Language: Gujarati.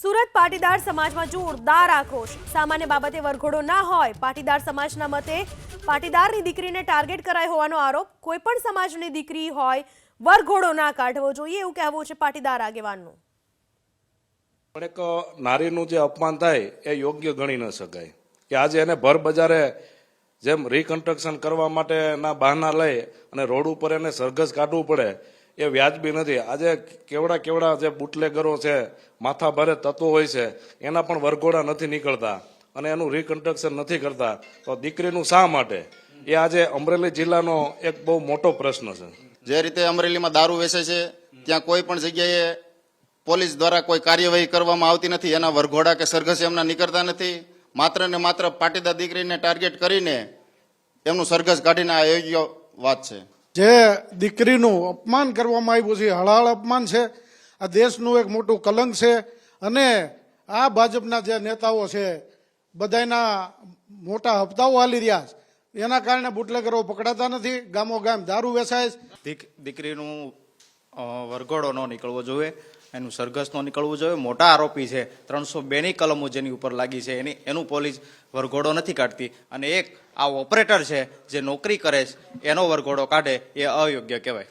સુરત પાટીદાર સમાજમાં જોરદાર આક્રોશ। સામાન્ય બાબતે વરઘોડો ના હોય, પાટીદાર સમાજના મતે પાટીદારની દીકરીને ટાર્ગેટ કરાય હોવાનો આરોપ। કોઈ પણ સમાજની દીકરી હોય, વરઘોડો ના કાઢવો જોઈએ એવું કહેવું છે પાટીદાર આગેવાનનું। પણ એક નારીનું જે અપમાન થાય એ યોગ્ય ગણી ન શકાય કે આજે એને ભર બજારે જેમ રિકન્સ્ટ્રક્શન કરવા માટેના બહાના લઈ અને રોડ ઉપર એને સરઘસ કાઢવું પડે એ વ્યાજબી નથી। આજે કેવડા જે બુટલેગરો છે, માથા ભારે તત્વો હોય છે, એના પણ વરઘોડા નથી નીકળતા અને એનું રિકન્સ્ટ્રક્શન નથી કરતા, તો દીકરીનું શા માટે? એ આજે અમરેલી જિલ્લાનો એક બહુ મોટો પ્રશ્ન છે। જે રીતે અમરેલીમાં દારૂ વેચે છે ત્યાં કોઈ પણ જગ્યાએ પોલીસ દ્વારા કોઈ કાર્યવાહી કરવામાં આવતી નથી, એના વરઘોડા કે સરઘસ એમના નીકળતા નથી। માત્ર ને માત્ર પાટીદાર દીકરીને ટાર્ગેટ કરીને એમનું સરઘસ કાઢીને આ યોગ્ય વાત છે। જે દીકરીનું અપમાન કરવામાં આવ્યું છે, હળહળ અપમાન છે, આ દેશનું એક મોટું કલંક છે। અને આ ભાજપના જે નેતાઓ છે બધાના મોટા હપ્તાઓ હાલી રહ્યા છે, એના કારણે બુટલેગરો પકડાતા નથી, ગામો ગામ દારૂ વેચાય છે। દીકરીનું વરઘોડો ન નીકળવો જોઈએ, એનું સરઘસ ન નીકળવું જોઈએ। મોટા આરોપી છે, 302ની કલમો જેની ઉપર લાગી છે એનું પોલીસ વરઘોડો નથી કાઢતી, અને એક આ ઓપરેટર છે જે નોકરી કરે છે એનો વરઘોડો કાઢે એ અયોગ્ય કહેવાય।